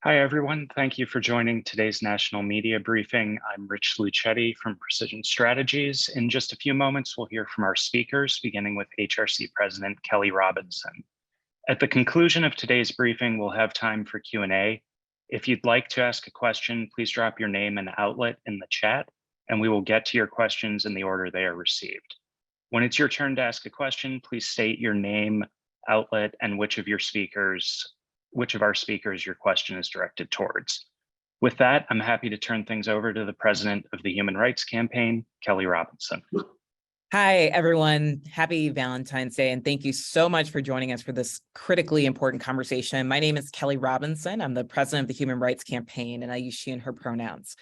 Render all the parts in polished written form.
Hi, everyone. Thank you for joining today's national media briefing. I'm Rich Lucetti from Precision Strategies. In just a few moments, we'll hear from our speakers, beginning with HRC President Kelly Robinson. At the conclusion of today's briefing, we'll have time for Q&A. If you'd like to ask a question, please drop your name and outlet in the chat, and we will get to your questions in the order they are received. When it's your turn to ask a question, please state your name, outlet, and which of our speakers your question is directed towards. With that, I'm happy to turn things over to the president of the Human Rights Campaign, Kelly Robinson. Hi, everyone. Happy Valentine's Day, and thank you so much for joining us for this critically important conversation. My name is Kelly Robinson. I'm the president of the Human Rights Campaign, and I use she and her pronouns.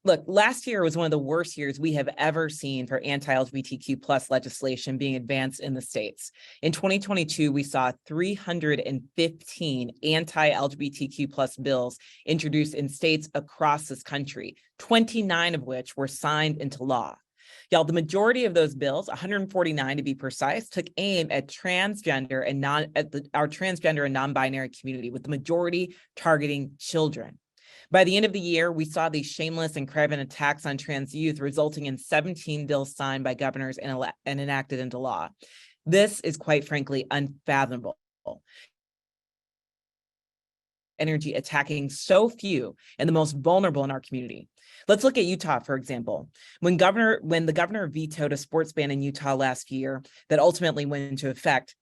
Look, last year was one of the worst years we have ever seen for anti-LGBTQ+ legislation being advanced in the states. In 2022, we saw 315 anti-LGBTQ+ bills introduced in states across this country, 29 of which were signed into law. Y'all, the majority of those bills, 149 to be precise, took aim at transgender and our transgender and non-binary community, with the majority targeting children. By the end of the year, we saw these shameless and craven attacks on trans youth, resulting in 17 bills signed by governors and enacted into law. This is, quite frankly, unfathomable. Energy attacking so few and the most vulnerable in our community. Let's look at Utah, for example. When the governor vetoed a sports ban in Utah last year that ultimately went into effect,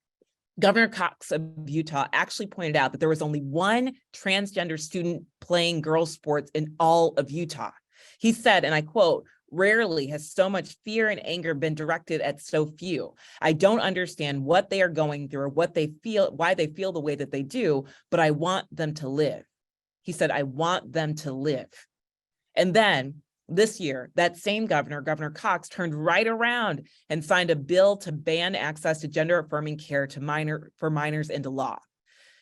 Governor Cox of Utah actually pointed out that there was only one transgender student playing girls' sports in all of Utah. He said, and I quote, "Rarely has so much fear and anger been directed at so few. I don't understand what they are going through or what they feel, why they feel the way that they do, but I want them to live." He said, "I want them to live." And then this year, that same governor, Governor Cox, turned right around and signed a bill to ban access to gender-affirming care for minors into law.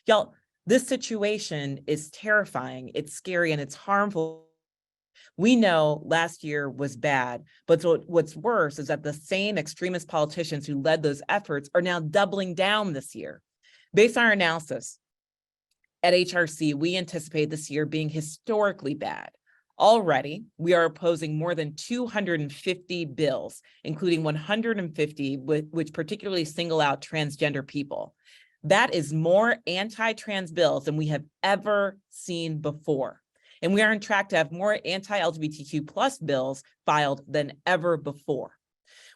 Y'all, this situation is terrifying, it's scary, and it's harmful. We know last year was bad, but what's worse is that the same extremist politicians who led those efforts are now doubling down this year. Based on our analysis at HRC, we anticipate this year being historically bad. Already, we are opposing more than 250 bills, including 150 which particularly single out transgender people. That is more anti-trans bills than we have ever seen before. And we are on track to have more anti-LGBTQ+ bills filed than ever before.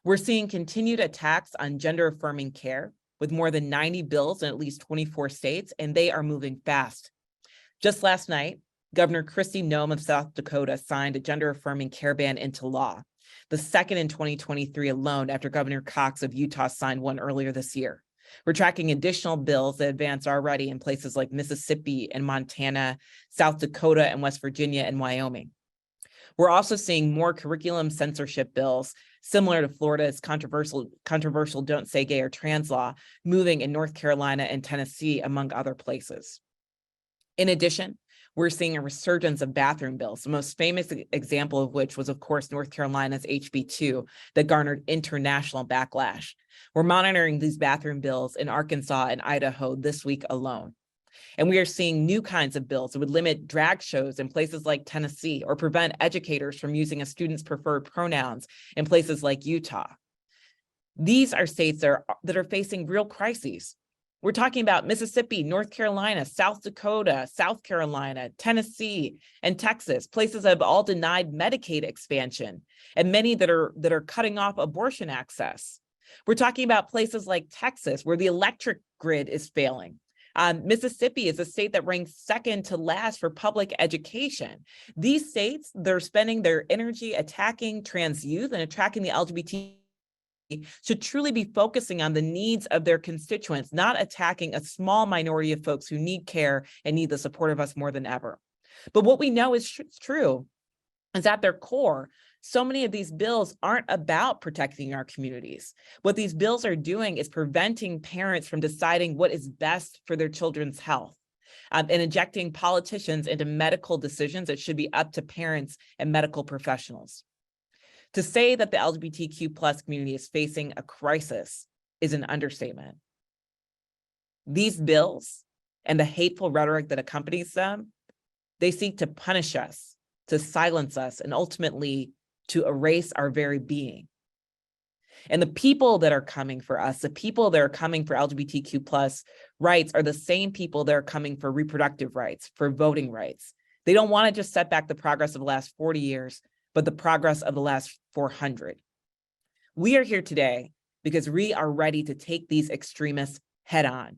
We're seeing continued attacks on gender-affirming care, with more than 90 bills in at least 24 states, and they are moving fast. Just last night, Governor Kristi Noem of South Dakota signed a gender-affirming care ban into law, the second in 2023 alone, after Governor Cox of Utah signed one earlier this year. We're tracking additional bills that advance already in places like Mississippi and Montana, South Dakota and West Virginia and Wyoming. We're also seeing more curriculum censorship bills, similar to Florida's controversial Don't Say Gay or Trans law, moving in North Carolina and Tennessee, among other places. In addition, we're seeing a resurgence of bathroom bills, the most famous example of which was, of course, North Carolina's HB 2 that garnered international backlash. We're monitoring these bathroom bills in Arkansas and Idaho this week alone. And we are seeing new kinds of bills that would limit drag shows in places like Tennessee or prevent educators from using a student's preferred pronouns in places like Utah. These are states that are facing real crises. We're talking about Mississippi, North Carolina, South Dakota, South Carolina, Tennessee, and Texas, places that have all denied Medicaid expansion, and many that are cutting off abortion access. We're talking about places like Texas, where the electric grid is failing. Mississippi is a state that ranks second to last for public education. These states, they're spending their energy attacking trans youth and attacking the LGBT should truly be focusing on the needs of their constituents, not attacking a small minority of folks who need care and need the support of us more than ever. But what we know is true is at their core, so many of these bills aren't about protecting our communities. What these bills are doing is preventing parents from deciding what is best for their children's health, and injecting politicians into medical decisions that should be up to parents and medical professionals. To say that the LGBTQ+ community is facing a crisis is an understatement. These bills and the hateful rhetoric that accompanies them, they seek to punish us, to silence us, and ultimately to erase our very being. And the people that are coming for us, the people that are coming for LGBTQ plus rights are the same people that are coming for reproductive rights, for voting rights. They don't want to just set back the progress of the last 40 years, but the progress of the last 400. We are here today because we are ready to take these extremists head on.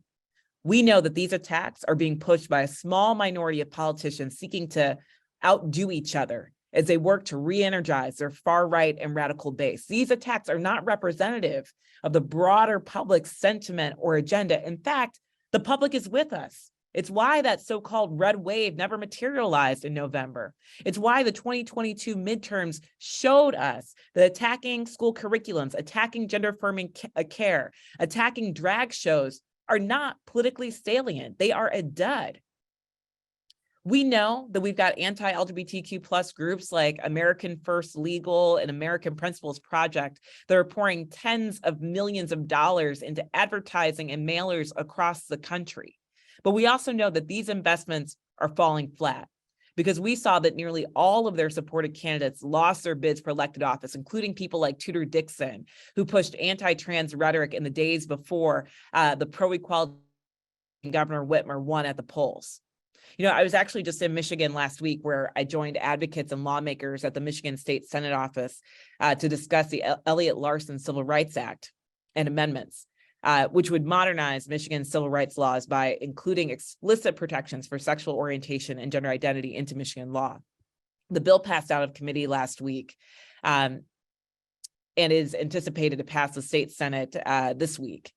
We know that these attacks are being pushed by a small minority of politicians seeking to outdo each other as they work to re-energize their far-right and radical base. These attacks are not representative of the broader public sentiment or agenda. In fact, the public is with us. It's why that so-called red wave never materialized in November. It's why the 2022 midterms showed us that attacking school curriculums, attacking gender-affirming care, attacking drag shows are not politically salient. They are a dud. We know that we've got anti-LGBTQ plus groups like American First Legal and American Principles Project that are pouring tens of millions of dollars into advertising and mailers across the country. But we also know that these investments are falling flat because we saw that nearly all of their supported candidates lost their bids for elected office, including people like Tudor Dixon, who pushed anti-trans rhetoric in the days before the pro-equality Governor Whitmer won at the polls. You know, I was actually just in Michigan last week where I joined advocates and lawmakers at the Michigan State Senate office to discuss the Elliott Larson Civil Rights Act and amendments, which would modernize Michigan's civil rights laws by including explicit protections for sexual orientation and gender identity into Michigan law. The bill passed out of committee last week and is anticipated to pass the state Senate this week.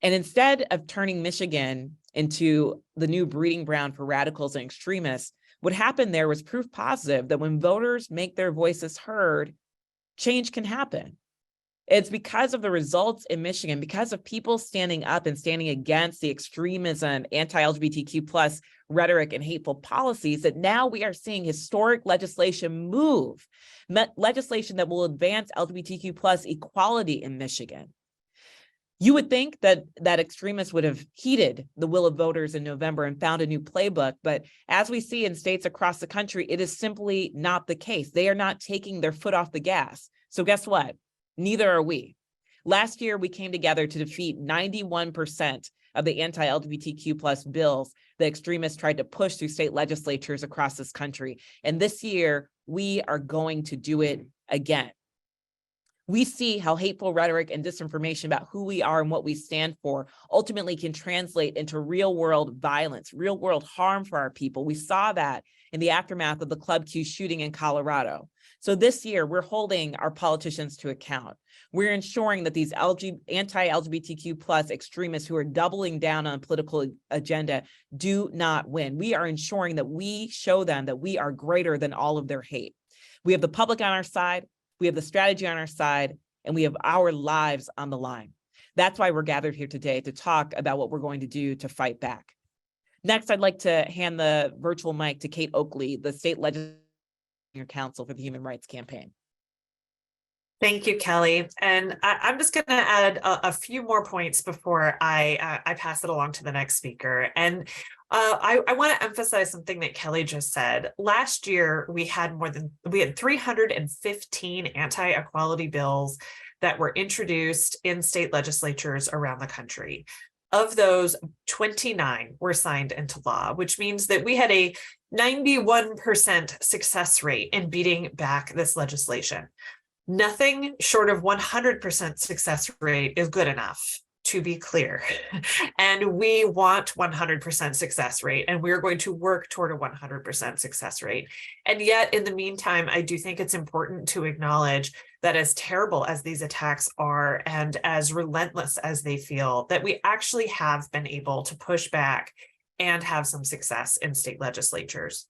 And instead of turning Michigan into the new breeding ground for radicals and extremists, what happened there was proof positive that when voters make their voices heard, change can happen. It's because of the results in Michigan, because of people standing up and standing against the extremism, anti-LGBTQ plus rhetoric and hateful policies, that now we are seeing historic legislation move, legislation that will advance LGBTQ plus equality in Michigan. You would think that extremists would have heeded the will of voters in November and found a new playbook, but as we see in states across the country, it is simply not the case. They are not taking their foot off the gas. So guess what? Neither are we. Last year, we came together to defeat 91% of the anti-LGBTQ plus bills that extremists tried to push through state legislatures across this country. And this year, we are going to do it again. We see how hateful rhetoric and disinformation about who we are and what we stand for ultimately can translate into real-world violence, real-world harm for our people. We saw that in the aftermath of the Club Q shooting in Colorado. So this year, we're holding our politicians to account. We're ensuring that these anti-LGBTQ plus extremists who are doubling down on a political agenda do not win. We are ensuring that we show them that we are greater than all of their hate. We have the public on our side. We have the strategy on our side, and we have our lives on the line. That's why we're gathered here today to talk about what we're going to do to fight back. Next, I'd like to hand the virtual mic to Kate Oakley, the State Legislature Counsel for the Human Rights Campaign. Thank you, Kelly. And I'm just going to add a few more points before I pass it along to the next speaker. And I want to emphasize something that Kelly just said. Last year, we had 315 anti-equality bills that were introduced in state legislatures around the country. Of those, 29 were signed into law, which means that we had a 91% success rate in beating back this legislation. Nothing short of 100% success rate is good enough, to be clear. And we want 100% success rate, and we're going to work toward a 100% success rate. And yet, in the meantime, I do think it's important to acknowledge that as terrible as these attacks are and as relentless as they feel, that we actually have been able to push back and have some success in state legislatures.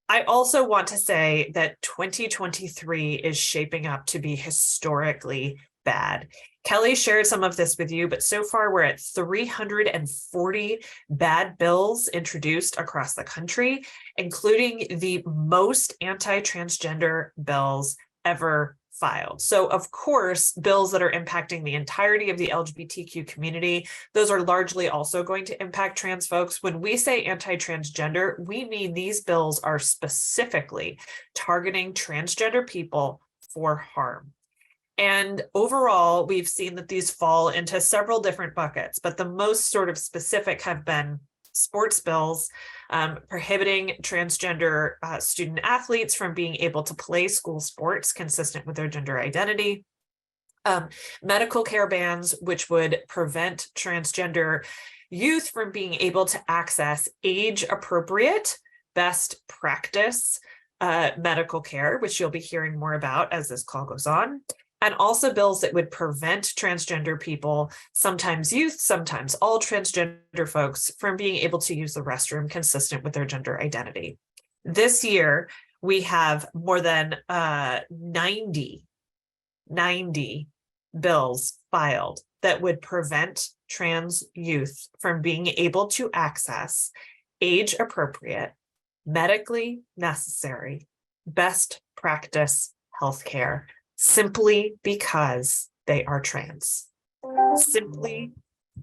I also want to say that 2023 is shaping up to be historically bad. Kelly shared some of this with you, but so far we're at 340 bad bills introduced across the country, including the most anti-transgender bills ever filed. So of course, bills that are impacting the entirety of the LGBTQ community, those are largely also going to impact trans folks. When we say anti-transgender, we mean these bills are specifically targeting transgender people for harm. And overall, we've seen that these fall into several different buckets, but the most sort of specific have been sports bills prohibiting transgender student athletes from being able to play school sports consistent with their gender identity. Medical care bans, which would prevent transgender youth from being able to access age-appropriate, best practice medical care, which you'll be hearing more about as this call goes on. And also bills that would prevent transgender people, sometimes youth, sometimes all transgender folks, from being able to use the restroom consistent with their gender identity. This year, we have more than 90 bills filed that would prevent trans youth from being able to access age-appropriate, medically necessary, best practice healthcare, simply because they are trans. Simply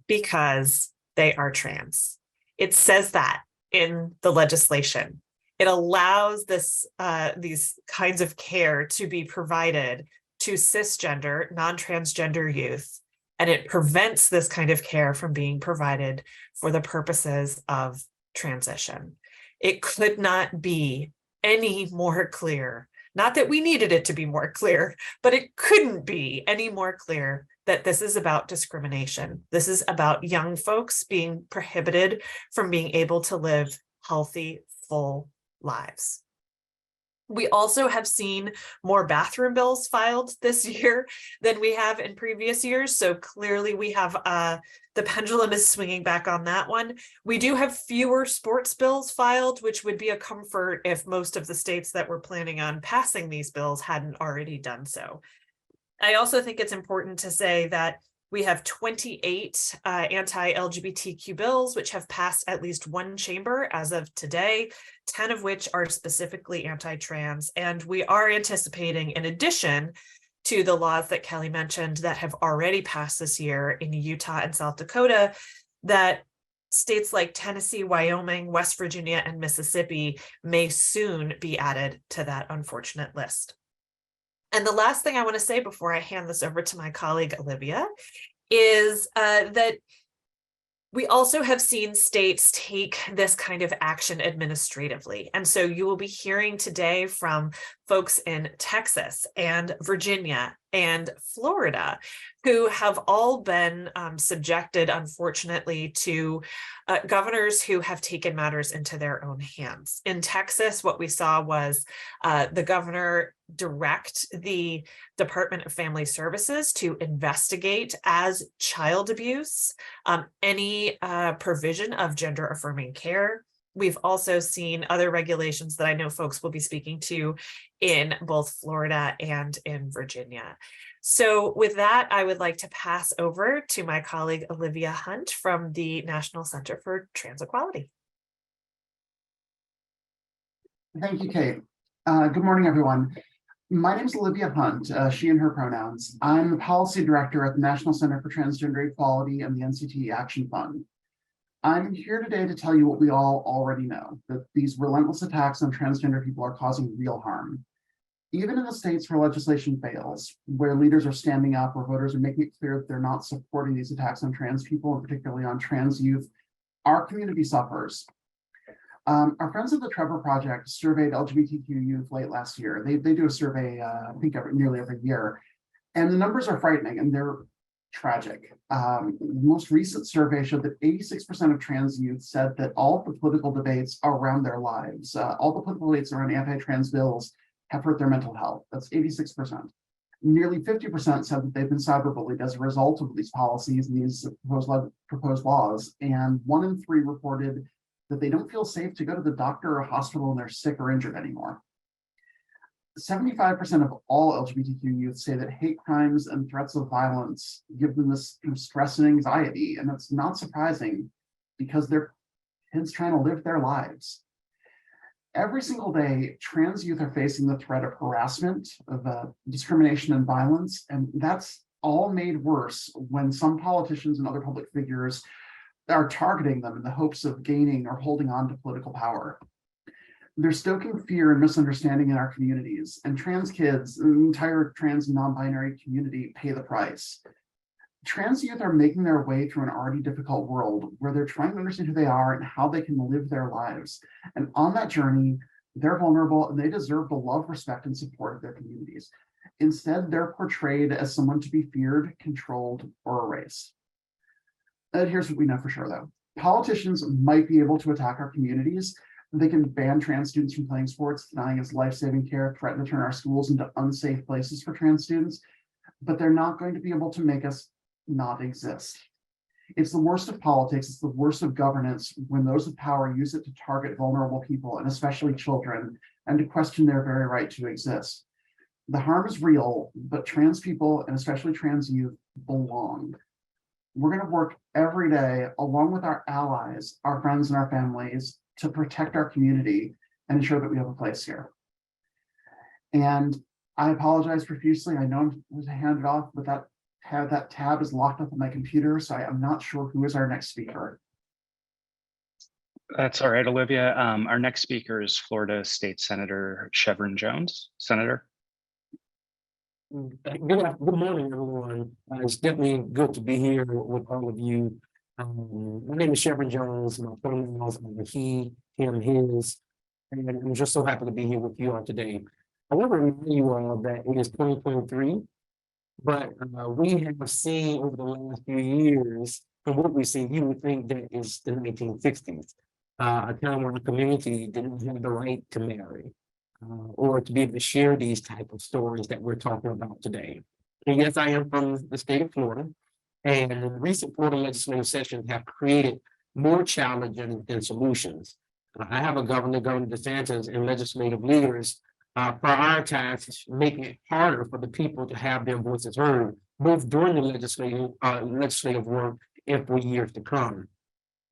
because they are trans. It says that in the legislation. It allows this these kinds of care to be provided to cisgender, non-transgender youth, and it prevents this kind of care from being provided for the purposes of transition. It could not be any more clear. Not that we needed it to be more clear, but it couldn't be any more clear that this is about discrimination. This is about young folks being prohibited from being able to live healthy, full lives. We also have seen more bathroom bills filed this year than we have in previous years. So clearly we have the pendulum is swinging back on that one. We do have fewer sports bills filed, which would be a comfort if most of the states that were planning on passing these bills hadn't already done so. I also think it's important to say that we have 28 anti-LGBTQ bills, which have passed at least one chamber as of today, 10 of which are specifically anti-trans. And we are anticipating, in addition to the laws that Kelly mentioned that have already passed this year in Utah and South Dakota, that states like Tennessee, Wyoming, West Virginia, and Mississippi may soon be added to that unfortunate list. And the last thing I want to say before I hand this over to my colleague, Olivia, is that we also have seen states take this kind of action administratively. And so you will be hearing today from folks in Texas and Virginia and Florida who have all been subjected, unfortunately, to governors who have taken matters into their own hands. In Texas, what we saw was the governor direct the Department of Family Services to investigate as child abuse any provision of gender affirming care. We've also seen other regulations that I know folks will be speaking to in both Florida and in Virginia. So with that, I would like to pass over to my colleague, Olivia Hunt from the National Center for Trans Equality. Thank you, Kate. Good morning, everyone. My name is Olivia Hunt, she and her pronouns. I'm the policy director at the National Center for Transgender Equality and the NCT Action Fund. I'm here today to tell you what we all already know, that these relentless attacks on transgender people are causing real harm. Even in the states where legislation fails, where leaders are standing up, where voters are making it clear that they're not supporting these attacks on trans people, and particularly on trans youth, our community suffers. Our friends at the Trevor Project surveyed LGBTQ youth late last year. They do a survey, I think nearly every year, and the numbers are frightening and they're tragic. The most recent survey showed that 86% of trans youth said that all the political debates around their lives, all the political debates around anti-trans bills have hurt their mental health. That's 86%. Nearly 50% said that they've been cyberbullied as a result of these policies and these proposed laws. And 1 in 3 reported that they don't feel safe to go to the doctor or hospital when they're sick or injured anymore. 75% of all LGBTQ youth say that hate crimes and threats of violence give them this kind of stress and anxiety. And that's not surprising because they're kids trying to live their lives. Every single day, trans youth are facing the threat of harassment, of discrimination and violence, and that's all made worse when some politicians and other public figures are targeting them in the hopes of gaining or holding on to political power. They're stoking fear and misunderstanding in our communities, and trans kids, the entire trans and non-binary community, pay the price. Trans youth are making their way through an already difficult world where they're trying to understand who they are and how they can live their lives. And on that journey, they're vulnerable and they deserve the love, respect, and support of their communities. Instead, they're portrayed as someone to be feared, controlled, or erased. And here's what we know for sure, though. Politicians might be able to attack our communities. They can ban trans students from playing sports, denying us life-saving care, threaten to turn our schools into unsafe places for trans students, but they're not going to be able to make us not exist. It's the worst of politics, it's the worst of governance when those with power use it to target vulnerable people, and especially children, and to question their very right to exist. The harm is real, but trans people, and especially trans youth, belong. We're going to work every day along with our allies, our friends, and our families to protect our community and ensure that we have a place here. And I apologize profusely. I know I was handed off, but that tab is locked up on my computer, so I'm not sure who is our next speaker. That's all right, Olivia. Our next speaker is Florida State Senator Chevron Jones. Senator. Good morning, everyone. It's definitely good to be here with all of you. My name is Chevron Jones. My pronouns are he, him, his, and I'm just so happy to be here with you all today. I want to remind you all that it is 2023, but we have seen over the last few years, from what we've seen, you would think that it's the 1960s, a time where our community didn't have the right to marry. Or to be able to share these type of stories that we're talking about today. And yes, I am from the state of Florida, and the recent Florida legislative sessions have created more challenges than solutions. I have a Governor DeSantis, and legislative leaders prioritize making it harder for the people to have their voices heard, both during the legislative work and for years to come.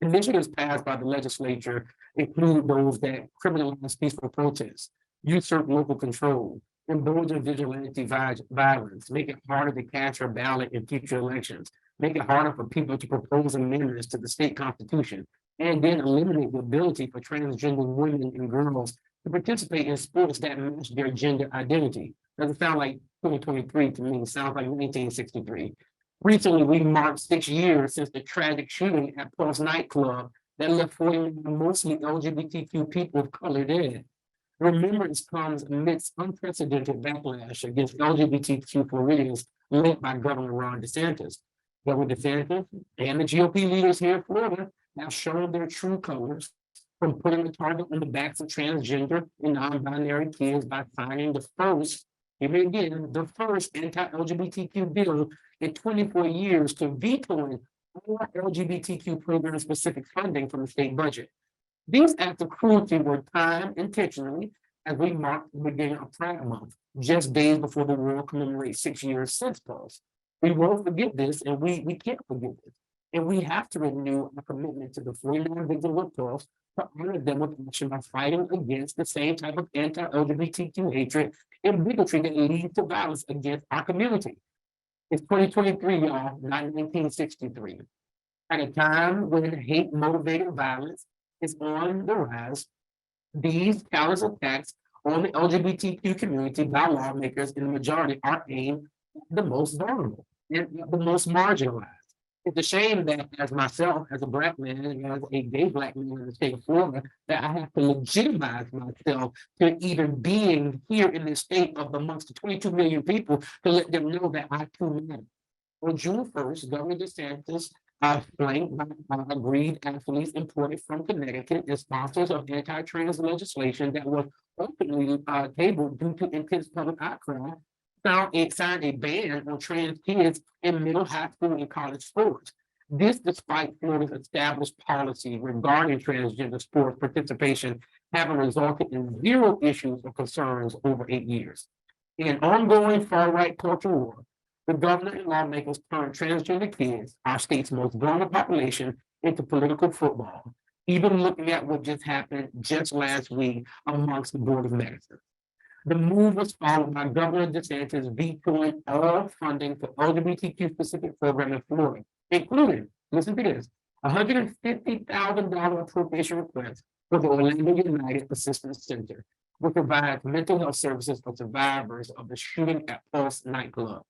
Initiatives passed by the legislature include those that criminalize peaceful protests, usurp local control, embolden vigilante violence, make it harder to cast your ballot in future elections, make it harder for people to propose amendments to the state constitution, and then eliminate the ability for transgender women and girls to participate in sports that match their gender identity. Doesn't sound like 2023 to me, it sounds like 1963. Recently, we marked 6 years since the tragic shooting at Pulse nightclub that left 40 mostly LGBTQ people of color dead. Remembrance comes amidst unprecedented backlash against LGBTQ Floridians led by Governor Ron DeSantis. Governor DeSantis and the GOP leaders here in Florida have shown their true colors, from putting the target on the backs of transgender and non-binary kids by signing the first anti-LGBTQ bill in 24 years to vetoing all LGBTQ program-specific funding from the state budget. These acts of cruelty were timed intentionally as we marked the beginning of Pride Month, just days before the world commemorates 6 years since Pulse. We won't forget this, and we can't forget this. And we have to renew our commitment to the 49 victims of Pulse to honor them with action by fighting against the same type of anti-LGBTQ hatred and bigotry that leads to violence against our community. It's 2023, y'all, not 1963. At a time when hate-motivated violence is on the rise, these callous attacks on the LGBTQ community by lawmakers in the majority are aimed at the most vulnerable and the most marginalized. It's a shame that as myself, as a Black man, and as a gay Black man in the state of Florida, that I have to legitimize myself to even being here in this state of amongst the 22 million people to let them know that I too matter. On June 1st, Governor DeSantis flanked by aggrieved athletes imported from Connecticut and sponsors of anti-trans legislation that was openly tabled due to intense public outcry, signed a ban on trans kids in middle, high school, and college sports. This despite Florida's established policy regarding transgender sports participation having resulted in 0 issues or concerns over 8 years. In ongoing far-right culture war, the governor and lawmakers turned transgender kids, our state's most vulnerable population, into political football. even looking at what just happened just last week amongst the Board of Medicine. The move was followed by Governor DeSantis vetoing all funding for LGBTQ specific program in Florida, including, listen to this, $150,000 appropriation request for the Orlando United Assistance Center, which provides mental health services for survivors of the shooting at Pulse nightclub.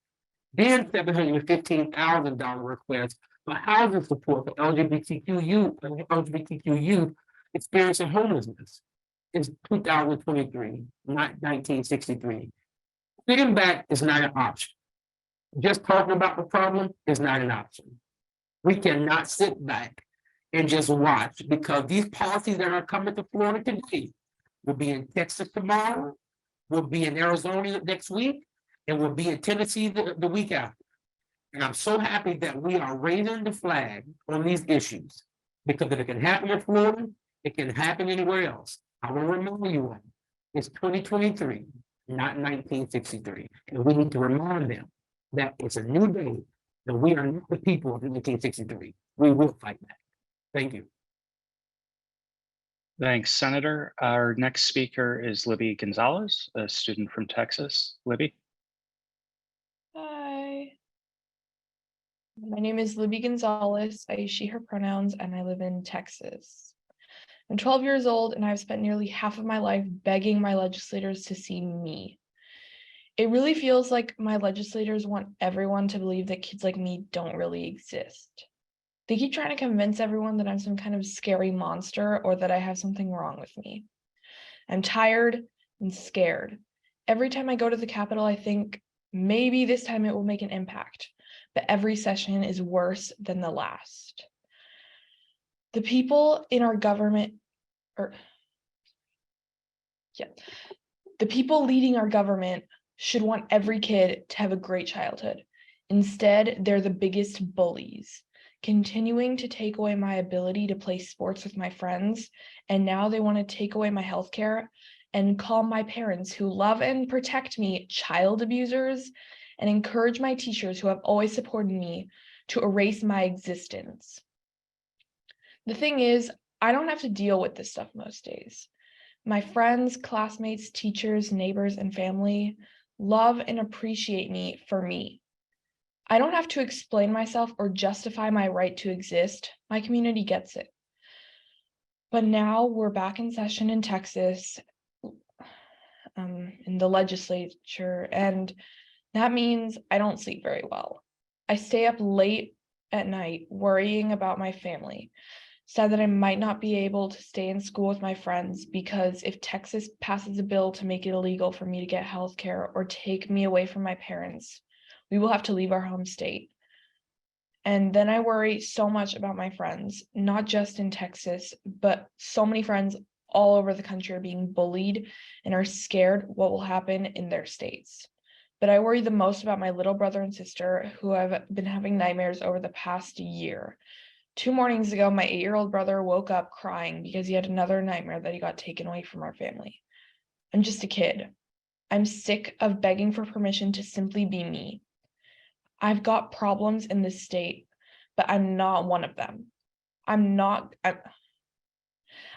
Then $715,000 request for housing support for LGBTQ youth experiencing homelessness. Is 2023, not 1963. Sitting back is not an option. Just talking about the problem is not an option. We cannot sit back and just watch, because these policies that are coming to Florida today will be in Texas tomorrow, will be in Arizona next week, and will be in Tennessee the week after. And I'm so happy that we are raising the flag on these issues, because if it can happen in Florida, it can happen anywhere else. I will remind you of it's 2023, not 1963. And we need to remind them that it's a new day, that we are not the people of 1963. We will fight back. Thank you. Thanks, Senator. Our next speaker is Libby Gonzalez, a student from Texas. Libby. Hi. My name is Libby Gonzalez. I use she, her pronouns, and I live in Texas. I'm 12 years old, and I've spent nearly half of my life begging my legislators to see me. It really feels like my legislators want everyone to believe that kids like me don't really exist. They keep trying to convince everyone that I'm some kind of scary monster or that I have something wrong with me. I'm tired and scared. Every time I go to the Capitol, I think maybe this time it will make an impact, but every session is worse than the last. The people in our government, the people leading our government should want every kid to have a great childhood. Instead, they're the biggest bullies, continuing to take away my ability to play sports with my friends, and now they want to take away my health care and call my parents, who love and protect me, child abusers, and encourage my teachers, who have always supported me, to erase my existence. The thing is, I don't have to deal with this stuff most days. My friends, classmates, teachers, neighbors, and family love and appreciate me for me. I don't have to explain myself or justify my right to exist. My community gets it. But now we're back in session in Texas, in the legislature, and that means I don't sleep very well. I stay up late at night worrying about my family, sad that I might not be able to stay in school with my friends, because if Texas passes a bill to make it illegal for me to get health care or take me away from my parents, we will have to leave our home state. And then I worry so much about my friends, not just in Texas, but so many friends all over the country are being bullied and are scared what will happen in their states. But I worry the most about my little brother and sister, who have been having nightmares over the past year. 2 mornings ago, my 8-year-old brother woke up crying because he had another nightmare that he got taken away from our family. I'm just a kid. I'm sick of begging for permission to simply be me. I've got problems in this state, but I'm not one of them. I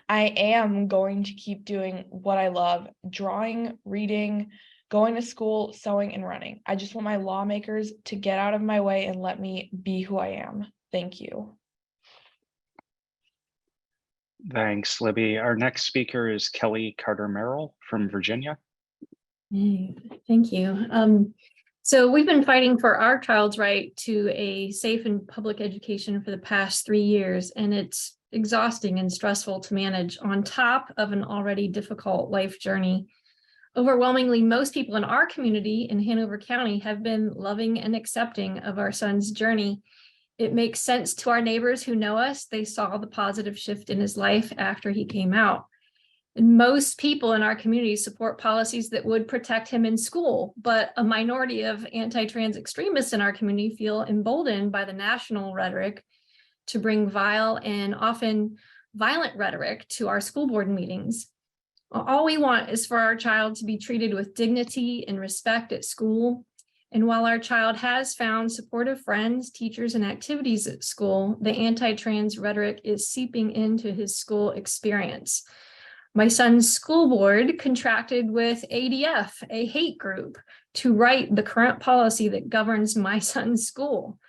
am going to keep doing what I love: drawing, reading, going to school, sewing, and running. I just want my lawmakers to get out of my way and let me be who I am. Thank you. Thanks, Libby. Our next speaker is Kelly Carter Merrill from Virginia. Thank you. So we've been fighting for our child's right to a safe and public education for the past 3 years, and it's exhausting and stressful to manage on top of an already difficult life journey. Overwhelmingly, most people in our community in Hanover County have been loving and accepting of our son's journey. It makes sense to our neighbors who know us. They saw the positive shift in his life after he came out. And most people in our community support policies that would protect him in school, but a minority of anti-trans extremists in our community feel emboldened by the national rhetoric to bring vile and often violent rhetoric to our school board meetings. All we want is for our child to be treated with dignity and respect at school. And while our child has found supportive friends, teachers, and activities at school, the anti-trans rhetoric is seeping into his school experience. My son's school board contracted with ADF, a hate group, to write the current policy that governs my son's school.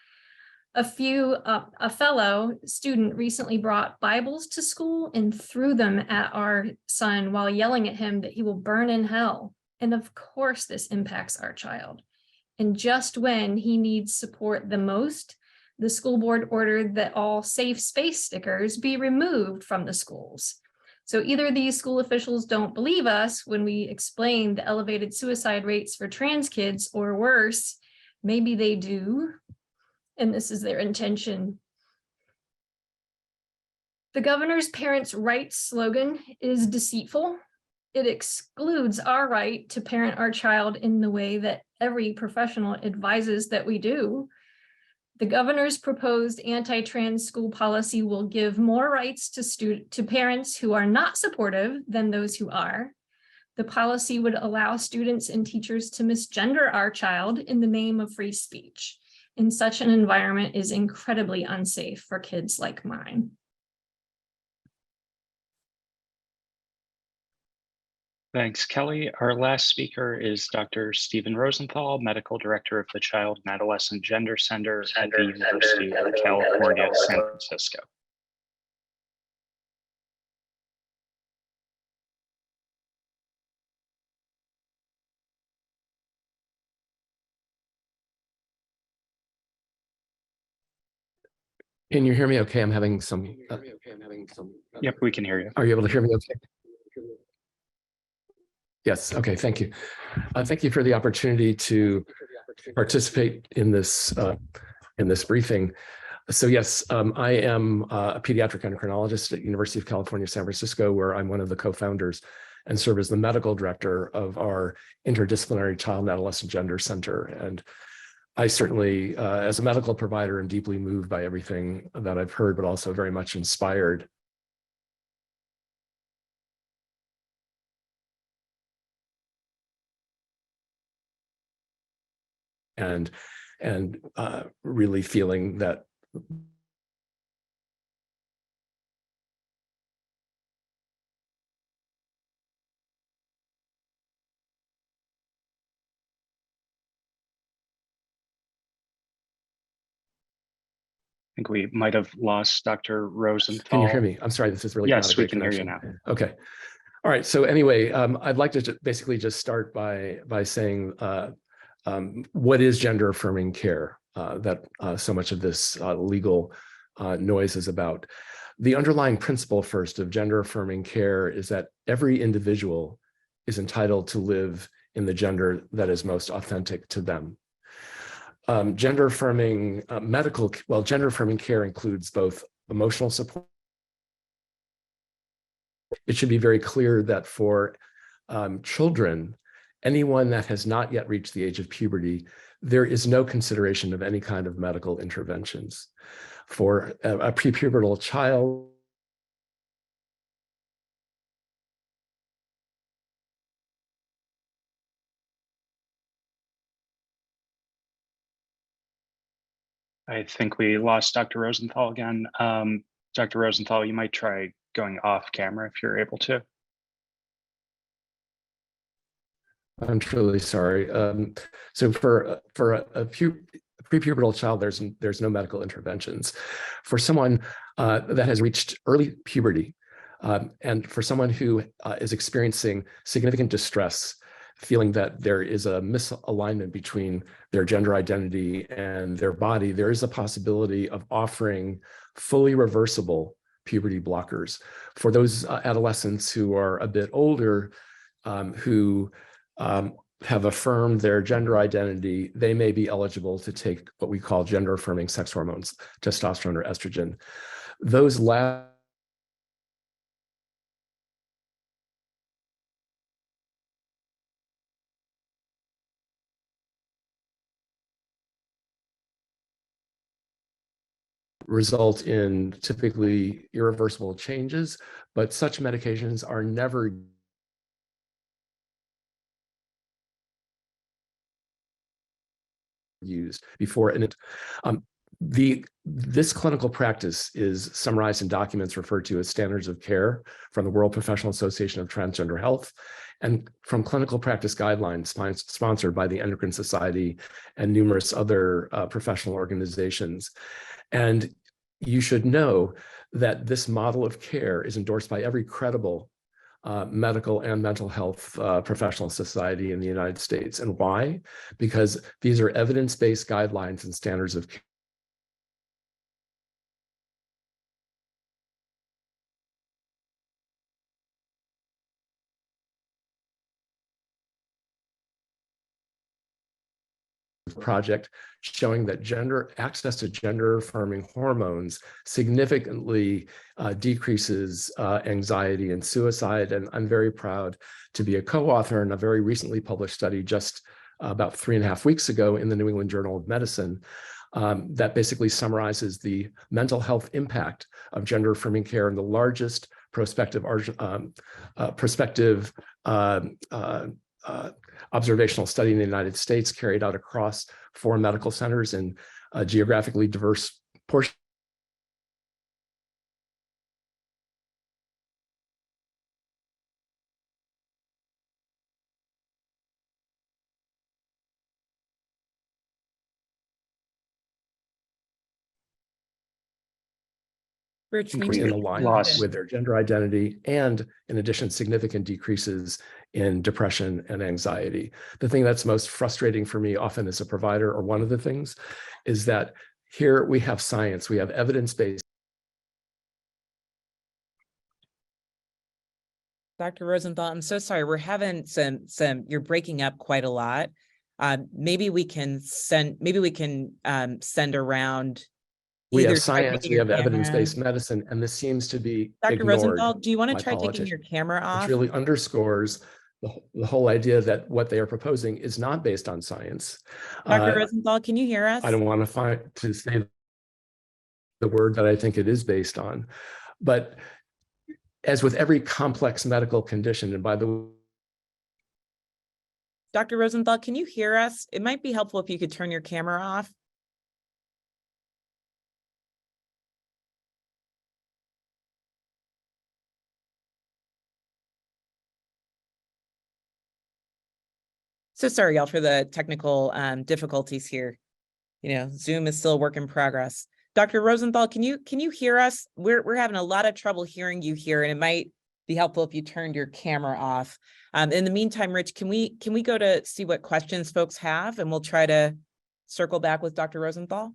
A fellow student recently brought Bibles to school and threw them at our son while yelling at him that he will burn in hell. And of course, this impacts our child. And just when he needs support the most, the school board ordered that all safe space stickers be removed from the schools. So either these school officials don't believe us when we explain the elevated suicide rates for trans kids, or worse, maybe they do, and this is their intention. The governor's parents' rights slogan is deceitful. It excludes our right to parent our child in the way that every professional advises that we do. The governor's proposed anti-trans school policy will give more rights to parents who are not supportive than those who are. The policy would allow students and teachers to misgender our child in the name of free speech. And such an environment is incredibly unsafe for kids like mine. Thanks, Kelly. Our last speaker is Dr. Stephen Rosenthal, Medical Director of the Child and Adolescent Gender Center at the University of California, San Francisco. Can you hear me okay? I'm having some. Yep, we can hear you. Are you able to hear me okay? Yes, okay, thank you. Thank you for the opportunity to participate in this briefing. So yes, I am a pediatric endocrinologist at University of California, San Francisco, where I'm one of the co-founders and serve as the medical director of our interdisciplinary child and adolescent gender center. And I certainly, as a medical provider, am deeply moved by everything that I've heard, but also very much inspired. And really feeling that I think we might have lost Dr. Rosenthal. Can you hear me? I'm sorry, this is really yes, not a great we can connection. hear you now. Okay. All right. So anyway, I'd like to basically just start by saying what is gender affirming care that so much of this legal noise is about. The underlying principle first of gender affirming care is that every individual is entitled to live in the gender that is most authentic to them. Gender affirming gender affirming care includes both emotional support. It should be very clear that for children, anyone that has not yet reached the age of puberty, there is no consideration of any kind of medical interventions. For a prepubertal child, I think we lost Dr. Rosenthal again. Dr. Rosenthal, you might try going off camera if you're able to. I'm truly sorry. So for a prepubertal child, there's no medical interventions. For someone that has reached early puberty, and for someone who is experiencing significant distress, feeling that there is a misalignment between their gender identity and their body, there is a possibility of offering fully reversible puberty blockers. For those adolescents who are a bit older, who have affirmed their gender identity, they may be eligible to take what we call gender affirming sex hormones, testosterone or estrogen. Those last result in typically irreversible changes, but such medications are never used before. And this clinical practice is summarized in documents referred to as standards of care from the World Professional Association of Transgender Health and from clinical practice guidelines sponsored by the Endocrine Society and numerous other professional organizations. And you should know that this model of care is endorsed by every credible medical and mental health professional society in the United States. And why? Because these are evidence-based guidelines and standards of care project showing that access to gender affirming hormones significantly decreases anxiety and suicide. And I'm very proud to be a co-author in a very recently published study just about 3.5 weeks ago in the New England Journal of Medicine that basically summarizes the mental health impact of gender affirming care in the largest prospective observational study in the United States carried out across 4 medical centers in geographically diverse portions. Rich, In alignment with their gender identity, and in addition, significant decreases in depression and anxiety. The thing that's most frustrating for me often as a provider, or one of the things, is that here we have science, we have evidence-based. Dr. Rosenthal, I'm so sorry. We're having you're breaking up quite a lot. Maybe we can send around. We have science, we have evidence-based medicine, and this seems to be Dr. ignored. Rosenthal, do you want to try taking your camera off? Which really underscores the whole idea that what they are proposing is not based on science. Dr. Rosenthal, can you hear us? I don't want to say the word that I think it is based on, but as with every complex medical condition, and by the way, Dr. Rosenthal, can you hear us? It might be helpful if you could turn your camera off. So sorry, y'all, for the technical difficulties here. Zoom is still a work in progress. Dr. Rosenthal, can you hear us? We're having a lot of trouble hearing you here, and it might be helpful if you turned your camera off. In the meantime, Rich, can we go to see what questions folks have, and we'll try to circle back with Dr. Rosenthal?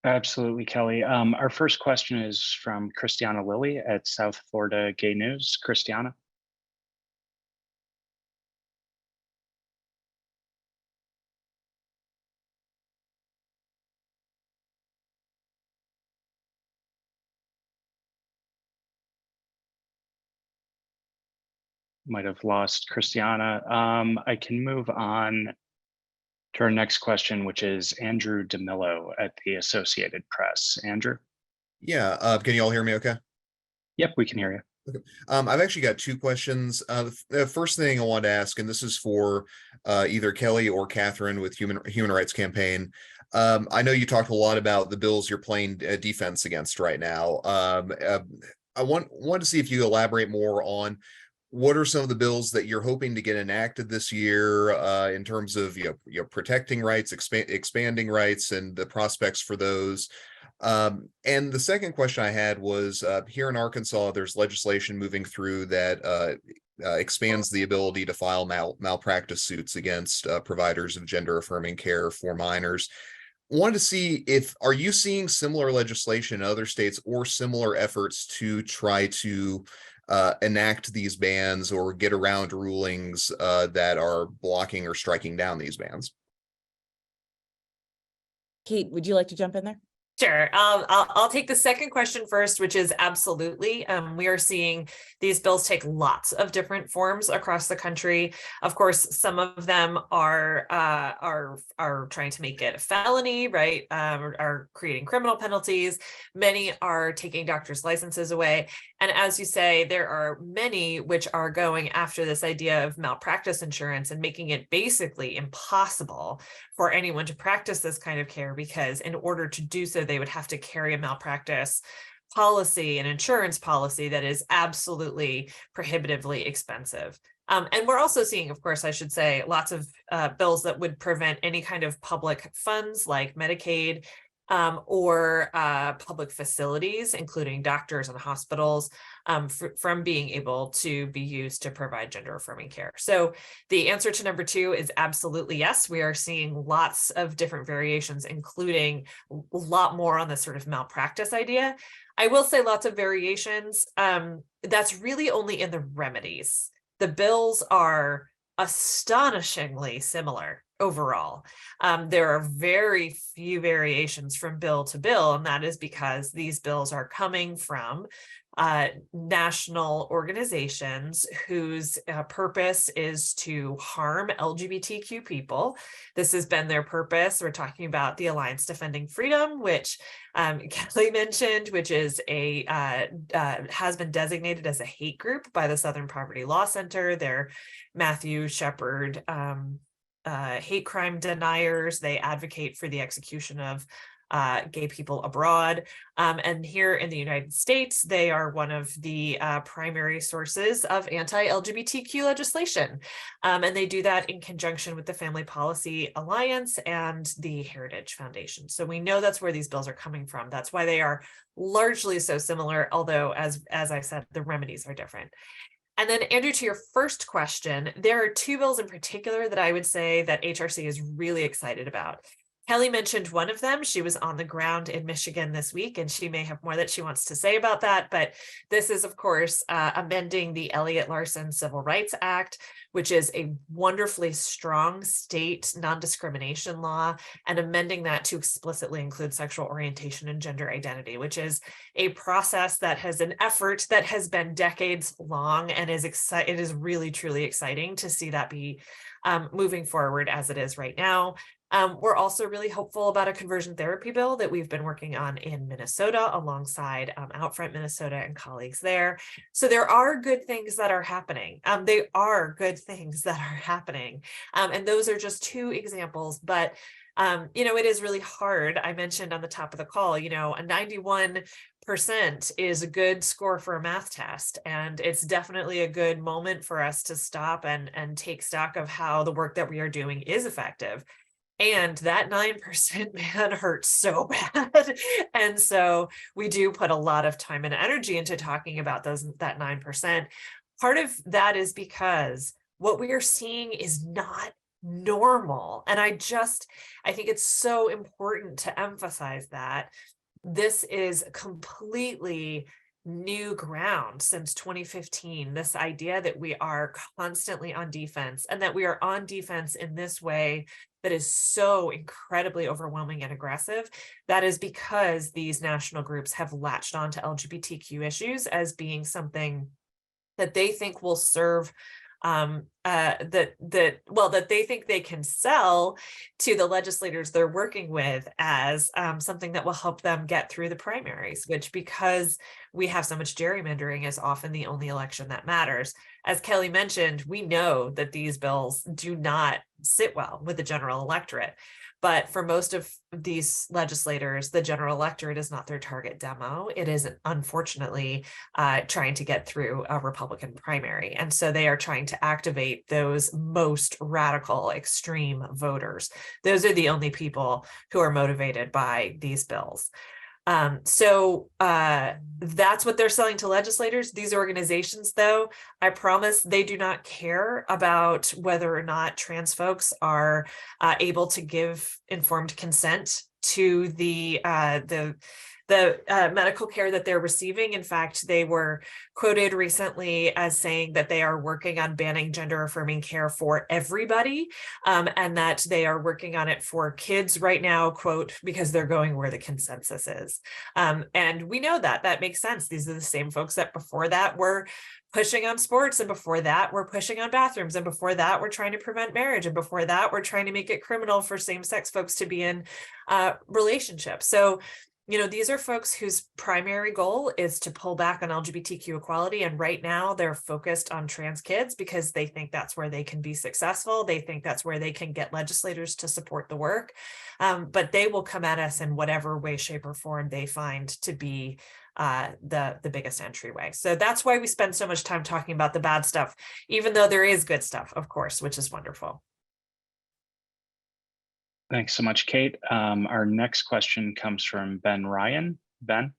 Absolutely, Kelly. Our first question is from Christiana Lilly at South Florida Gay News. Christiana. Might have lost Christiana. I can move on to our next question, which is Andrew DeMillo at the Associated Press. Andrew? Yeah, can you all hear me okay? Yep, we can hear you. Okay. I've actually got 2 questions. The first thing I want to ask, and this is for either Kelly or Catherine with Human Rights Campaign. I know you talked a lot about the bills you're playing defense against right now. I want to see if you elaborate more on what are some of the bills that you're hoping to get enacted this year in terms of protecting rights, expanding rights, and the prospects for those. And the second question I had was here in Arkansas, there's legislation moving through that expands the ability to file malpractice suits against providers of gender affirming care for minors. Wanted to see are you seeing similar legislation in other states or similar efforts to try to enact these bans or get around rulings that are blocking or striking down these bans? Kate, would you like to jump in there? Sure. I'll take the second question first, which is absolutely. We are seeing these bills take lots of different forms across the country. Of course, some of them are trying to make it a felony, right? Are creating criminal penalties. Many are taking doctors' licenses away. And as you say, there are many which are going after this idea of malpractice insurance and making it basically impossible for anyone to practice this kind of care, because in order to do so, they would have to carry a malpractice policy and insurance policy that is absolutely prohibitively expensive. And we're also seeing, of course, I should say, lots of bills that would prevent any kind of public funds like Medicaid or public facilities, including doctors and hospitals, from being able to be used to provide gender affirming care. So the answer to number two is absolutely yes. We are seeing lots of different variations, including a lot more on the sort of malpractice idea. I will say lots of variations. That's really only in the remedies. The bills are astonishingly similar overall. There are very few variations from bill to bill, and that is because these bills are coming from national organizations whose purpose is to harm LGBTQ people. This has been their purpose. We're talking about the Alliance Defending Freedom, which Kelly mentioned, which is has been designated as a hate group by the Southern Poverty Law Center. They're Matthew Shepard hate crime deniers. They advocate for the execution of gay people abroad. And here in the United States, they are one of the primary sources of anti-LGBTQ legislation. And they do that in conjunction with the Family Policy Alliance and the Heritage Foundation. So we know that's where these bills are coming from. That's why they are largely so similar, although as I said, the remedies are different. And then Andrew, to your first question, there are two bills in particular that I would say that HRC is really excited about. Kelly mentioned one of them. She was on the ground in Michigan this week, and she may have more that she wants to say about that. But this is, of course, amending the Elliott Larson Civil Rights Act, which is a wonderfully strong state non-discrimination law, and amending that to explicitly include sexual orientation and gender identity, which is a process that has an effort that has been decades long, and it is really, truly exciting to see that be moving forward as it is right now. We're also really hopeful about a conversion therapy bill that we've been working on in Minnesota alongside Outfront Minnesota and colleagues there. So there are good things that are happening. They are good things that are happening. And those are just two examples, but it is really hard. I mentioned on the top of the call, a 91% is a good score for a math test. And it's definitely a good moment for us to stop and take stock of how the work that we are doing is effective. And that 9%, man, hurts so bad. And so we do put a lot of time and energy into talking about that 9%. Part of that is because what we are seeing is not normal. And I think it's so important to emphasize that this is completely new ground since 2015, this idea that we are constantly on defense, and that we are on defense in this way that is so incredibly overwhelming and aggressive. That is because these national groups have latched on to LGBTQ issues as being something that they think will serve that they think they can sell to the legislators they're working with as something that will help them get through the primaries, which, because we have so much gerrymandering, is often the only election that matters. As Kelly mentioned, we know that these bills do not sit well with the general electorate. But for most of these legislators, the general electorate is not their target demo. It is, unfortunately, trying to get through a Republican primary. And so they are trying to activate those most radical, extreme voters. Those are the only people who are motivated by these bills. So that's what they're selling to legislators. These organizations, though, I promise they do not care about whether or not trans folks are able to give informed consent to the the medical care that they're receiving. In fact, they were quoted recently as saying that they are working on banning gender affirming care for everybody, and that they are working on it for kids right now, quote, because they're going where the consensus is. And we know that that makes sense. These are the same folks that before that were pushing on sports, and before that we're pushing on bathrooms, and before that we're trying to prevent marriage, and before that we're trying to make it criminal for same-sex folks to be in relationships. So, you know, these are folks whose primary goal is to pull back on LGBTQ equality, and right now they're focused on trans kids because they think that's where they can be successful. They think that's where they can get legislators to support the work, but they will come at us in whatever way, shape, or form they find to be the biggest entryway. So that's why we spend so much time talking about the bad stuff, even though there is good stuff, of course, which is wonderful. Thanks so much, Kate. Our next question comes from Ben Ryan. Ben?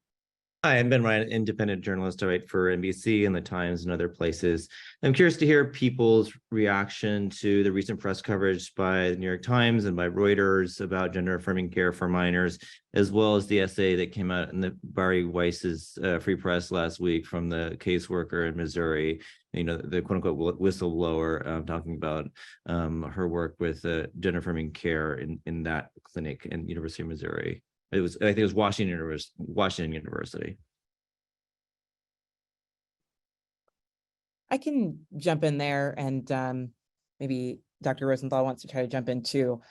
Hi, I'm Ben Ryan, independent journalist. I write for NBC and The Times and other places. I'm curious to hear people's reaction to the recent press coverage by the New York Times and by Reuters about gender affirming care for minors, as well as the essay that came out in the Bari Weiss's Free Press last week from the caseworker in Missouri, you know, the quote unquote whistleblower, talking about her work with gender affirming care in that clinic in University of Missouri. I think it was Washington University. I can jump in there, and maybe Dr. Rosenthal wants to try to jump in too.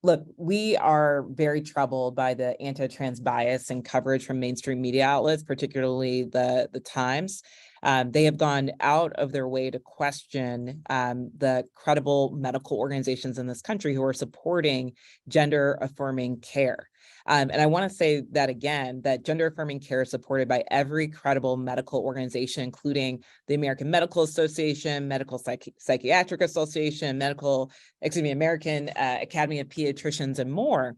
Look, we are very troubled by the anti-trans bias and coverage from mainstream media outlets, particularly the Times. They have gone out of their way to question the credible medical organizations in this country who are supporting gender affirming care. And I want to say that again, that gender affirming care is supported by every credible medical organization, including the American Medical Association, Medical Psychiatric Association, American Academy of Pediatricians, and more.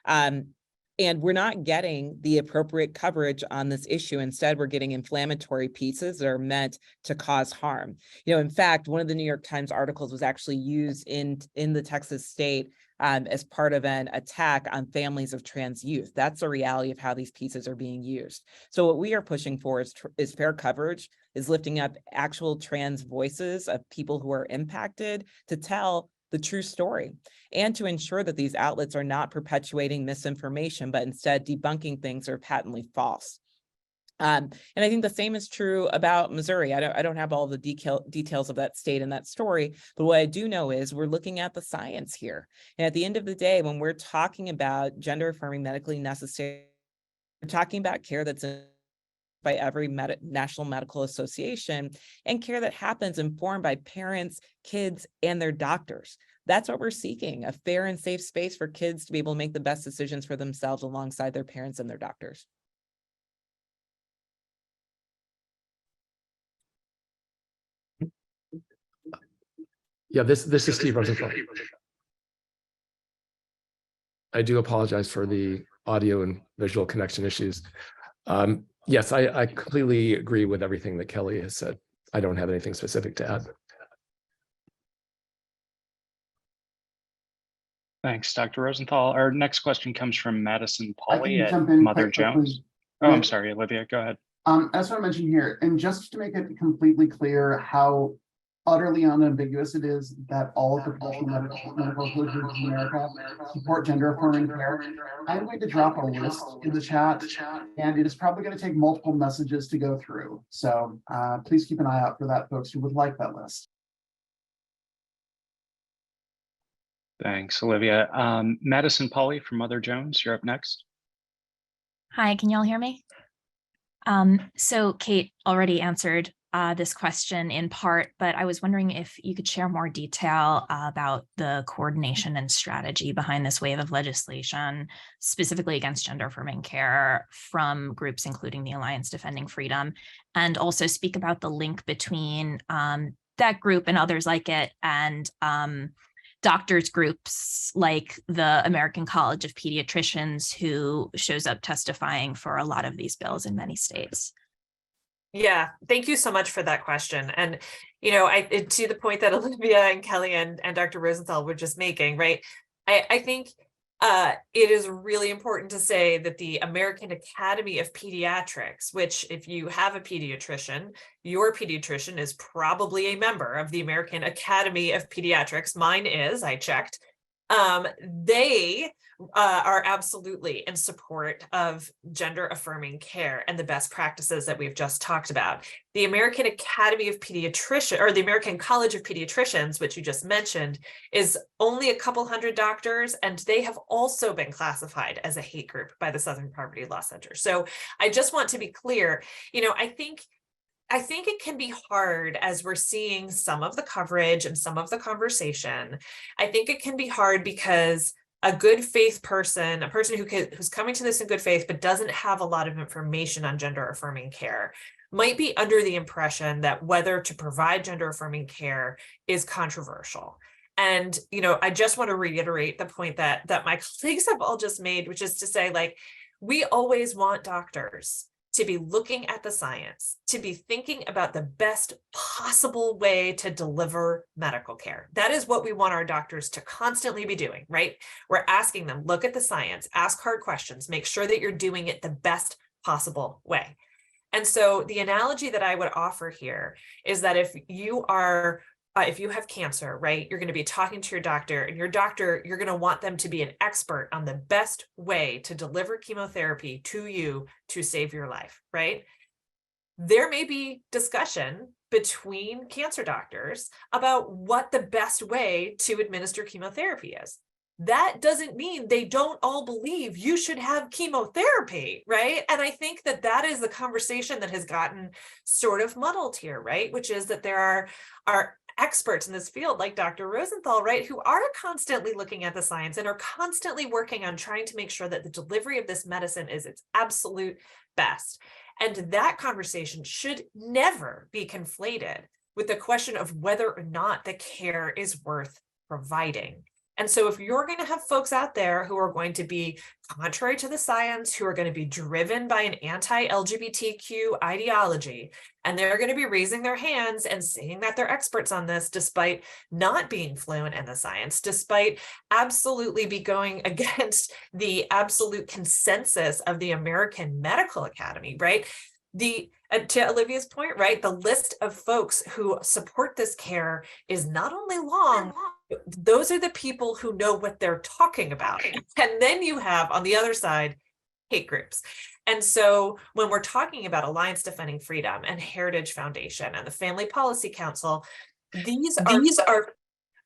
And we're not getting the appropriate coverage on this issue. Instead, we're getting inflammatory pieces that are meant to cause harm. You know, in fact, one of the New York Times articles was actually used in the Texas state as part of an attack on families of trans youth. That's the reality of how these pieces are being used. So what we are pushing for is fair coverage, is lifting up actual trans voices of people who are impacted to tell the true story, and to ensure that these outlets are not perpetuating misinformation, but instead debunking things that are patently false. And I think the same is true about Missouri. I don't have all the details of that state and that story, but what I do know is we're looking at the science here. And at the end of the day, when we're talking about gender affirming medically necessary, we're talking about care that's by every National Medical Association, and care that happens informed by parents, kids, and their doctors. That's what we're seeking, a fair and safe space for kids to be able to make the best decisions for themselves alongside their parents and their doctors. Yeah, this is Steve Rosenthal. I do apologize for the audio and visual connection issues. Yes, I completely agree with everything that Kelly has said. I don't have anything specific to add. Thanks, Dr. Rosenthal. Our next question comes from Madison I Pauley can at jump in Mother quite quickly. Jones. Oh, I'm sorry, Olivia, go ahead. I just want to mention here, and just to make it completely clear how utterly unambiguous it is that all of the professional medical associations in America support gender affirming care. I'm going to drop a list in the chat, and it is probably going to take multiple messages to go through. So please keep an eye out for that, folks who would like that list. Thanks, Olivia. Madison Pauley from Mother Jones, you're up next. Hi, can y'all hear me? So Kate already answered this question in part, but I was wondering if you could share more detail about the coordination and strategy behind this wave of legislation, specifically against gender affirming care from groups including the Alliance Defending Freedom, and also speak about the link between that group and others like it and doctors groups like the American College of Pediatricians, who shows up testifying for a lot of these bills in many states. Yeah, thank you so much for that question. And, you know, to the point that Olivia and Kelly and Dr. Rosenthal were just making, right? I think It is really important to say that the American Academy of Pediatrics, which if you have a pediatrician, your pediatrician is probably a member of the American Academy of Pediatrics. Mine is, I checked. They are absolutely in support of gender affirming care and the best practices that we've just talked about. The American Academy of Pediatricians, or the American College of Pediatricians, which you just mentioned, is only a couple hundred doctors, and they have also been classified as a hate group by the Southern Poverty Law Center. So I just want to be clear, I think it can be hard as we're seeing some of the coverage and some of the conversation. I think it can be hard because a good faith person, a person who's coming to this in good faith, but doesn't have a lot of information on gender affirming care, might be under the impression that whether to provide gender affirming care is controversial. And, I just want to reiterate the point that my colleagues have all just made, which is to say, like, we always want doctors to be looking at the science, to be thinking about the best possible way to deliver medical care. That is what we want our doctors to constantly be doing, right? We're asking them, look at the science, ask hard questions, make sure that you're doing it the best possible way. And so the analogy that I would offer here is that if you have cancer, right, you're going to be talking to your doctor, and your doctor, you're going to want them to be an expert on the best way to deliver chemotherapy to you to save your life, right? There may be discussion between cancer doctors about what the best way to administer chemotherapy is. That doesn't mean they don't all believe you should have chemotherapy, right? And I think that is the conversation that has gotten sort of muddled here, right? Which is that there are experts in this field like Dr. Rosenthal, right, who are constantly looking at the science and are constantly working on trying to make sure that the delivery of this medicine is its absolute best. And that conversation should never be conflated with the question of whether or not the care is worth providing. And so if you're going to have folks out there who are going to be contrary to the science, who are going to be driven by an anti-LGBTQ ideology, and they're going to be raising their hands and saying that they're experts on this, despite not being fluent in the science, despite absolutely be going against the absolute consensus of the American Medical Academy, right? To Olivia's point, right, the list of folks who support this care is not only long, those are the people who know what they're talking about. And then you have on the other side, hate groups. And so when we're talking about Alliance Defending Freedom and Heritage Foundation and the Family Policy Council, these are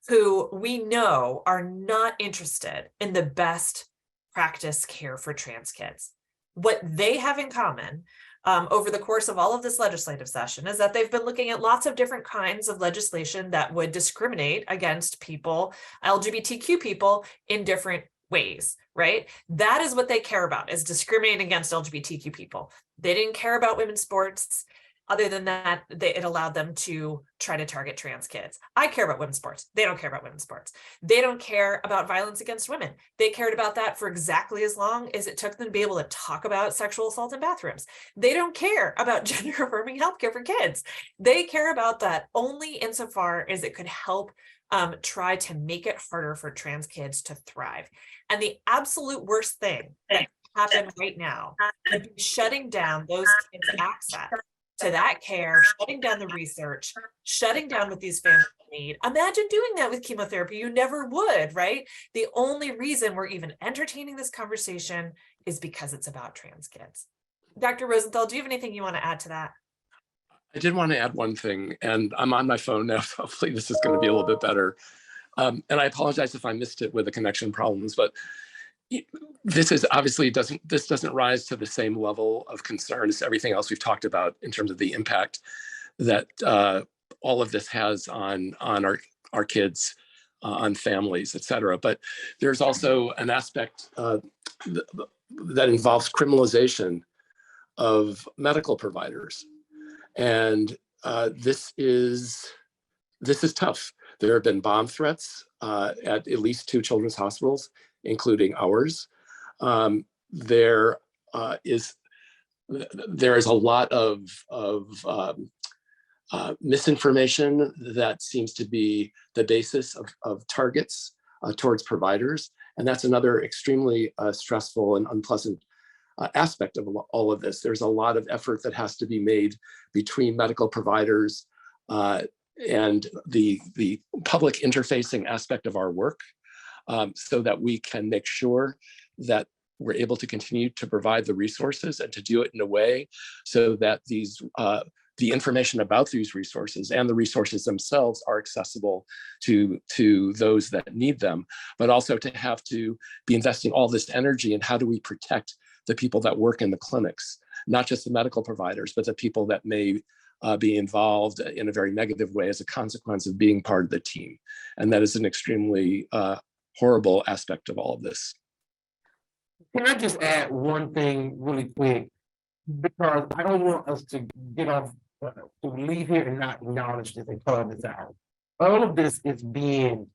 who we know are not interested in the best practice care for trans kids. What they have in common over the course of all of this legislative session is that they've been looking at lots of different kinds of legislation that would discriminate against people, LGBTQ people, in different ways, right? That is what they care about, is discriminating against LGBTQ people. They didn't care about women's sports. Other than that, it allowed them to try to target trans kids. I care about women's sports. They don't care about women's sports. They don't care about violence against women. They cared about that for exactly as long as it took them to be able to talk about sexual assault in bathrooms. They don't care about gender affirming healthcare for kids. They care about that only insofar as it could help try to make it harder for trans kids to thrive. And the absolute worst thing that happened right now would be shutting down those kids' access to that care, shutting down the research, shutting down what these families need. Imagine doing that with chemotherapy. You never would, right? The only reason we're even entertaining this conversation is because it's about trans kids. Dr. Rosenthal, do you have anything you want to add to that? I did want to add one thing, and I'm on my phone now, so hopefully this is going to be a little bit better. And I apologize if I missed it with the connection problems, but this is obviously doesn't rise to the same level of concern as everything else we've talked about in terms of the impact that all of this has on our kids, on families, et cetera. But there's also an aspect that involves criminalization of medical providers. And this is tough. There have been bomb threats at least 2 children's hospitals, including ours. There is a lot of misinformation that seems to be the basis of targets towards providers. And that's another extremely stressful and unpleasant aspect of all of this. There's a lot of effort that has to be made between medical providers and the public interfacing aspect of our work, so that we can make sure that we're able to continue to provide the resources and to do it in a way so that the information about these resources and the resources themselves are accessible to those that need them, but also to have to be investing all this energy in how do we protect the people that work in the clinics, not just the medical providers, but the people that may be involved in a very negative way as a consequence of being part of the team. And that is an extremely horrible aspect of all of this. Can I just add one thing really quick? Because I don't want us to get off, to leave here and not acknowledge this and call this out. All of this is being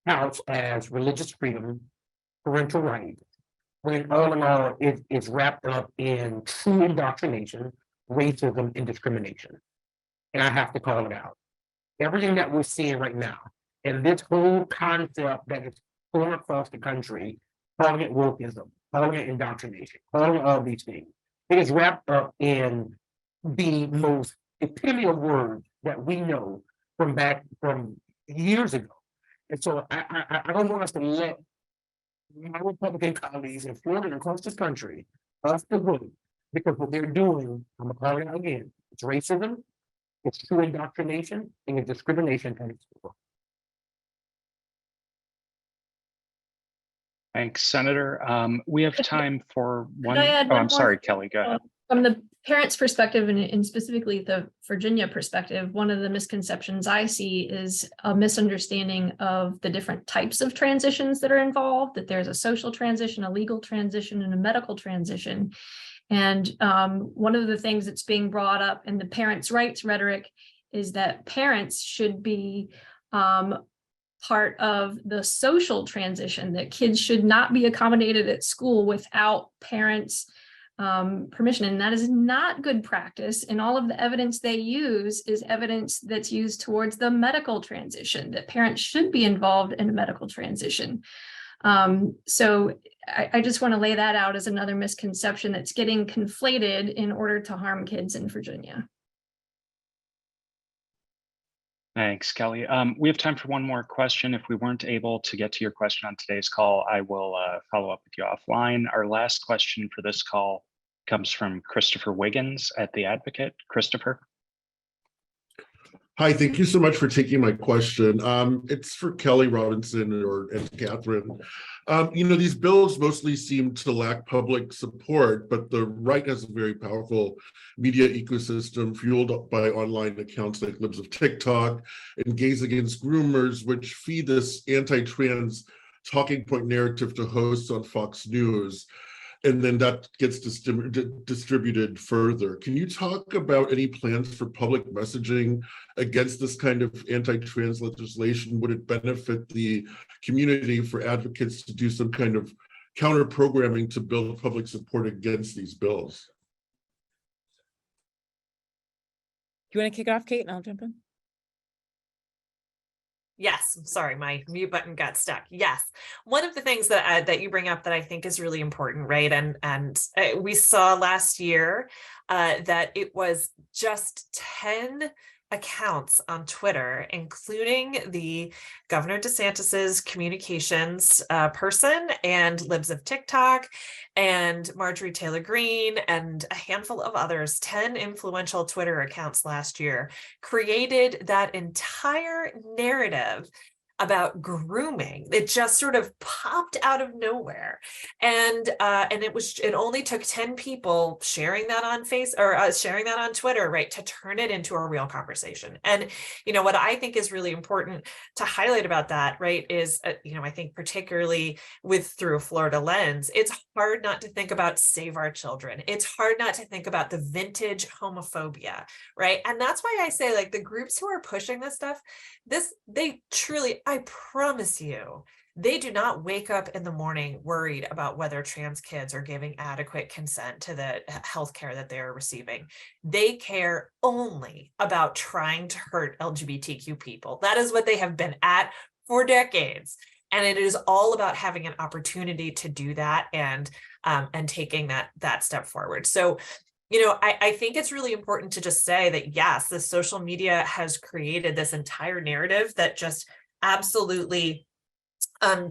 couched as religious freedom, parental rights, when all in all, it's wrapped up in true indoctrination, racism, and discrimination. And I have to call it out. Everything that we're seeing right now, and this whole concept that is going across the country, calling it wokeism, calling it indoctrination, calling it all these things, it is wrapped up in the most epitome of words that we know from years ago. And so I don't want us to let my Republican colleagues in Florida and across this country off the hook, because what they're doing, I'm gonna call it out again, it's racism, it's true indoctrination, and it's discrimination at its core. Thanks, Senator. We have time for one. I add Oh, one I'm more sorry, Kelly, go ahead. From the parents' perspective, and specifically the Virginia perspective, one of the misconceptions I see is a misunderstanding of the different types of transitions that are involved, that there's a social transition, a legal transition, and a medical transition. And one of the things that's being brought up in the parents' rights rhetoric is that parents should be part of the social transition, that kids should not be accommodated at school without parents' permission. And that is not good practice. And all of the evidence they use is evidence that's used towards the medical transition, that parents should be involved in a medical transition. So I just want to lay that out as another misconception that's getting conflated in order to harm kids in Virginia. Thanks, Kelly. We have time for one more question. If we weren't able to get to your question on today's call, I will follow up with you offline. Our last question for this call comes from Christopher Wiggins at The Advocate. Christopher. Hi, thank you so much for taking my question. It's for Kelly Robinson and Catherine. These bills mostly seem to lack public support, but the right has a very powerful media ecosystem fueled by online accounts like Libs of TikTok and Gays Against Groomers, which feed this anti-trans talking point narrative to hosts on Fox News. And then that gets distributed further. Can you talk about any plans for public messaging against this kind of anti-trans legislation? Would it benefit the community for advocates to do some kind of counter programming to build public support against these bills? Do you want to kick off, Kate, and I'll jump in? Yes, I'm sorry, my mute button got stuck. Yes, one of the things that you bring up that I think is really important, right? And we saw last year that it was just 10 accounts on Twitter, including the Governor DeSantis's communications person and Libs of TikTok and Marjorie Taylor Greene and a handful of others, 10 influential Twitter accounts last year, created that entire narrative about grooming. It just sort of popped out of nowhere. And it only took 10 people sharing that on sharing that on Twitter, right, to turn it into a real conversation. And, what I think is really important to highlight about that, right, is, I think particularly through a Florida lens, it's hard not to think about Save Our Children. It's hard not to think about the vintage homophobia, right? And that's why I say, like, the groups who are pushing this stuff, they truly, I promise you, they do not wake up in the morning worried about whether trans kids are giving adequate consent to the healthcare that they are receiving. They care only about trying to hurt LGBTQ people. That is what they have been at for decades. And it is all about having an opportunity to do that and taking that step forward. So, you know, I think it's really important to just say that, yes, the social media has created this entire narrative that just absolutely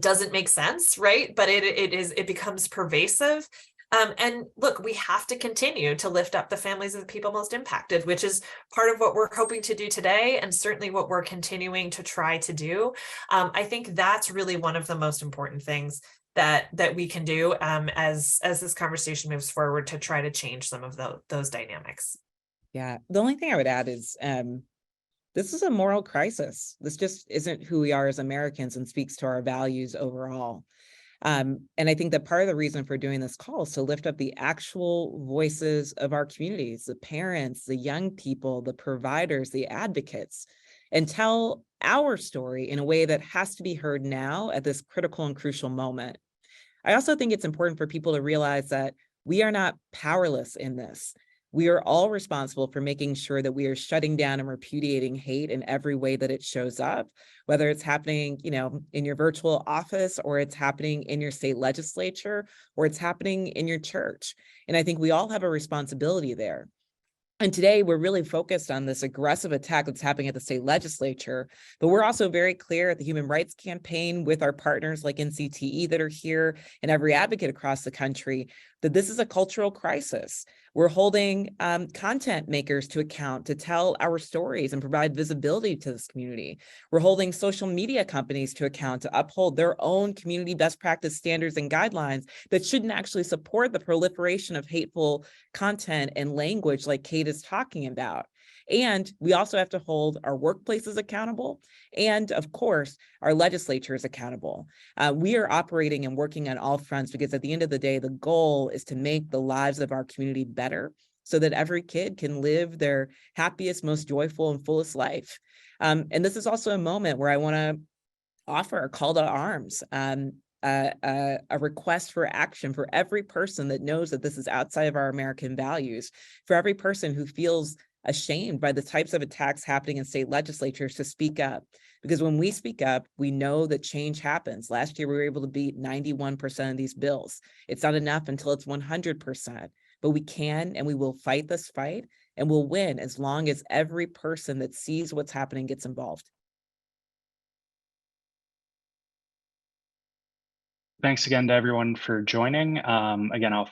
doesn't make sense, right? But it becomes pervasive. And look, we have to continue to lift up the families of the people most impacted, which is part of what we're hoping to do today, and certainly what we're continuing to try to do. I think that's really one of the most important things that we can do as this conversation moves forward to try to change some of those dynamics. Yeah, the only thing I would add is this is a moral crisis. This just isn't who we are as Americans and speaks to our values overall. And I think that part of the reason for doing this call is to lift up the actual voices of our communities, the parents, the young people, the providers, the advocates, and tell our story in a way that has to be heard now at this critical and crucial moment. I also think it's important for people to realize that we are not powerless in this. We are all responsible for making sure that we are shutting down and repudiating hate in every way that it shows up, whether it's happening, you know, in your virtual office, or it's happening in your state legislature, or it's happening in your church. And I think we all have a responsibility there. And today we're really focused on this aggressive attack that's happening at the state legislature, but we're also very clear at the Human Rights Campaign with our partners like NCTE that are here and every advocate across the country that this is a cultural crisis. We're holding content makers to account to tell our stories and provide visibility to this community. We're holding social media companies to account to uphold their own community best practice standards and guidelines that shouldn't actually support the proliferation of hateful content and language like Kate is talking about. And we also have to hold our workplaces accountable and, of course, our legislatures accountable. We are operating and working on all fronts because at the end of the day, the goal is to make the lives of our community better so that every kid can live their happiest, most joyful, and fullest life. And this is also a moment where I want to offer a call to arms, a request for action for every person that knows that this is outside of our American values, for every person who feels ashamed by the types of attacks happening in state legislatures to speak up. Because when we speak up, we know that change happens. Last year, we were able to beat 91% of these bills. It's not enough until it's 100%, but we can and we will fight this fight, and we'll win as long as every person that sees what's happening gets involved. Thanks again to everyone for joining. Again, I'll